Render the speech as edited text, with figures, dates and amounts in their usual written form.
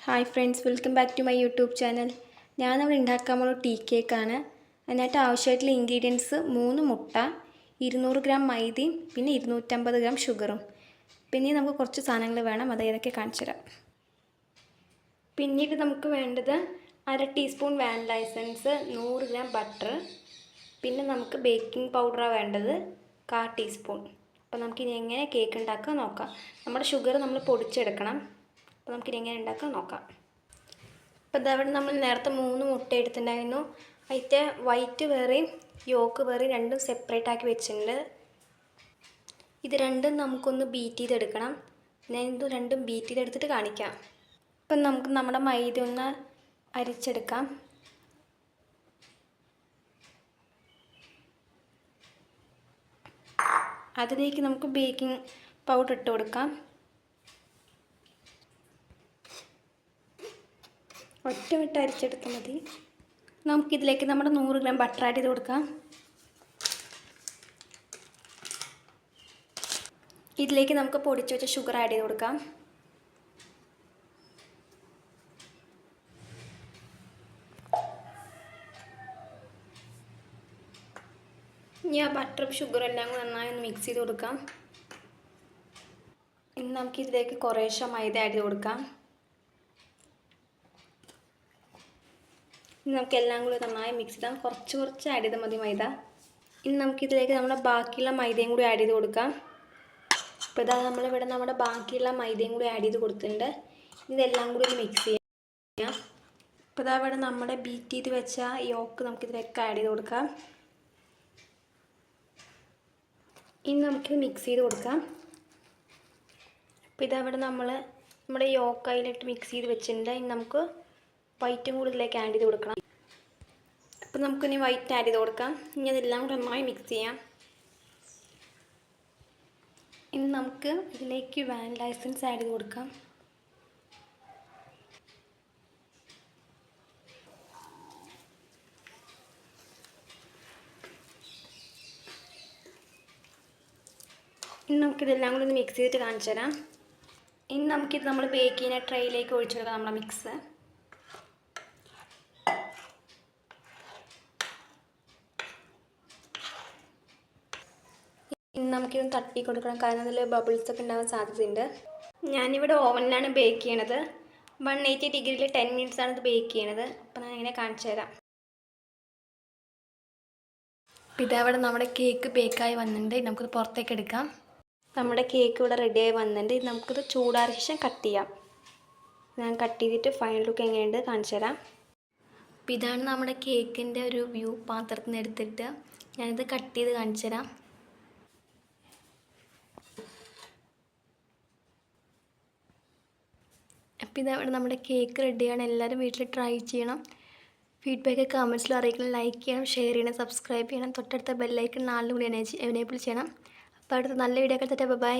Hi friends, welcome back to my YouTube channel. ഞാനിവിടെ ഉണ്ടാക്കാൻ പോകുന്ന ടീ കേക്കാണ്. അതിനായിട്ട് ആവശ്യമായിട്ടുള്ള ഇൻഗ്രീഡിയൻസ് 3 മുട്ട, 200 ഗ്രാം മൈദയും പിന്നെ 250 ഗ്രാം ഷുഗറും. പിന്നെ നമുക്ക് കുറച്ച് സാധനങ്ങൾ വേണം, അത് ഏതൊക്കെ കാണിച്ചു തരാം. പിന്നീട് നമുക്ക് വേണ്ടത് 1/2 teaspoon vanilla essence, 100 gram butter, പിന്നെ നമുക്ക് ബേക്കിംഗ് പൗഡറാണ് വേണ്ടത് 1/4 ടീസ്പൂൺ. അപ്പോൾ നമുക്കിനി എങ്ങനെ കേക്ക് ഉണ്ടാക്കാൻ നോക്കാം. നമ്മുടെ ഷുഗർ നമ്മൾ പൊടിച്ചെടുക്കണം. അപ്പോൾ നമുക്കിനി എങ്ങനെ ഉണ്ടാക്കാൻ നോക്കാം. അപ്പോൾ ഇതവിടെ നമ്മൾ നേരത്തെ 3 മുട്ട എടുത്തിട്ടുണ്ടായിരുന്നു. അതിൻ്റെ വൈറ്റ് വേറെയും യോക്ക് വേറെയും രണ്ടും സെപ്പറേറ്റ് ആക്കി വെച്ചിട്ടുണ്ട്. ഇത് രണ്ടും നമുക്കൊന്ന് ബീറ്റ് ചെയ്തെടുക്കണം. ഞാൻ ഇത് രണ്ടും ബീറ്റ് ചെയ്തെടുത്തിട്ട് കാണിക്കാം. അപ്പം നമുക്ക് നമ്മുടെ മൈദ ഒന്ന് അരിച്ചെടുക്കാം. അതിലേക്ക് നമുക്ക് ബേക്കിംഗ് പൗഡർ ഇട്ട് കൊടുക്കാം. ഒറ്റ അരിച്ചെടുത്താൽ മതി. നമുക്കിതിലേക്ക് നമ്മുടെ 100 ഗ്രാം ബട്ടർ ആഡ് ചെയ്ത് കൊടുക്കാം. ഇതിലേക്ക് നമുക്ക് പൊടിച്ച് വെച്ച ഷുഗർ ആഡ് ചെയ്ത് കൊടുക്കാം. ഇനി ആ ബട്ടറും ഷുഗറും എല്ലാം കൂടി നന്നായി ഒന്ന് മിക്സ് ചെയ്ത് കൊടുക്കാം. ഇനി നമുക്കിതിലേക്ക് കുറേശ്ശെ മൈദ ആഡ് ചെയ്ത് കൊടുക്കാം. ഇനി നമുക്ക് എല്ലാം കൂടി നന്നായി മിക്സ് ചെയ്താൽ കുറച്ച് ആഡ് ചെയ്താൽ മതി മൈദ. ഇനി നമുക്കിതിലേക്ക് നമ്മുടെ ബാക്കിയുള്ള മൈദയും കൂടി ആഡ് ചെയ്ത് കൊടുക്കാം. അപ്പോൾ ഇതാ നമ്മളിവിടെ നമ്മുടെ ബാക്കിയുള്ള മൈദയും കൂടി ആഡ് ചെയ്ത് കൊടുത്തിട്ടുണ്ട്. ഇതെല്ലാം കൂടി ഒന്ന് മിക്സ് ചെയ്യാം. അപ്പോൾ ഇതാ ഇവിടെ നമ്മുടെ ബീറ്റ് ചെയ്ത് വെച്ച യോക്ക് നമുക്കിതിലേക്ക് ആഡ് ചെയ്ത് കൊടുക്കാം. ഇനി നമുക്കിത് മിക്സ് ചെയ്ത് കൊടുക്കാം. അപ്പോൾ ഇതവിടെ നമ്മുടെ യോക്ക് അതിലിട്ട് മിക്സ് ചെയ്ത് വെച്ചിട്ടുണ്ട്. ഇനി നമുക്ക് വൈറ്റും കൂടി ഇതിലേക്ക് ആഡ് ചെയ്ത് കൊടുക്കണം. അപ്പോൾ നമുക്കിനി വൈറ്റ് ആഡ് ചെയ്ത് കൊടുക്കാം. ഇനി അതെല്ലാം കൂടി നന്നായി മിക്സ് ചെയ്യാം. ഇനി നമുക്ക് ഇതിലേക്ക് വാനില എസൻസ് ആഡ് ചെയ്ത് കൊടുക്കാം. ഇനി നമുക്കിതെല്ലാം കൂടി ഒന്ന് മിക്സ് ചെയ്തിട്ട് കാണിച്ചു തരാം. ഇനി നമുക്കിത് നമ്മൾ ബേക്ക് ചെയ്യുന്ന ട്രേയിലേക്ക് ഒഴിച്ചെടുക്കാം നമ്മുടെ മിക്സ്. ഇനി നമുക്കിതൊന്ന് തട്ടി കൊടുക്കണം, കാരണം അതിൽ ബബിൾസൊക്കെ ഉണ്ടാകാൻ സാധ്യതയുണ്ട്. ഞാനിവിടെ ഓവനിലാണ് ബേക്ക് ചെയ്യണത്. 180 ഡിഗ്രിയിൽ 10 മിനിറ്റ്സാണ് ഇത് ബേക്ക് ചെയ്യണത്. അപ്പോൾ ഞാൻ ഇങ്ങനെ കാണിച്ചു തരാം. അപ്പോൾ ഇതവിടെ നമ്മുടെ കേക്ക് ബേക്കായി വന്നിട്ടുണ്ട്. നമുക്കിത് പുറത്തേക്ക് എടുക്കാം. നമ്മുടെ കേക്ക് ഇവിടെ റെഡിയായി വന്നിട്ടുണ്ട്. നമുക്കിത് ചൂടാറിയ ശേഷം കട്ട് ചെയ്യാം. ഞാൻ കട്ട് ചെയ്തിട്ട് ഫൈനൽ ലുക്ക് എങ്ങനെയുണ്ട് കാണിച്ചു തരാം. അപ്പോൾ ഇതാണ് നമ്മുടെ കേക്കിൻ്റെ ഒരു വ്യൂ പാത്രത്തിൽ നിന്ന് എടുത്തിട്ട് ഞാനിത് കട്ട് ചെയ്ത് കാണിച്ചു തരാം. അപ്പോൾ ഇതവിടെ നമ്മുടെ കേക്ക് റെഡിയാണ്. എല്ലാവരും വീട്ടിൽ ട്രൈ ചെയ്യണം. ഫീഡ്ബാക്ക് കമൻസിൽ അറിയിക്കണം. ലൈക്ക് ചെയ്യണം, ഷെയർ ചെയ്യണം, സബ്സ്ക്രൈബ് ചെയ്യണം. തൊട്ടടുത്ത ബെല്ലൈക്കൺ 4 കൂടി എനേബിൾ ചെയ്യണം. അപ്പോൾ അടുത്ത നല്ല വീഡിയോ ഒക്കെ ബൈ.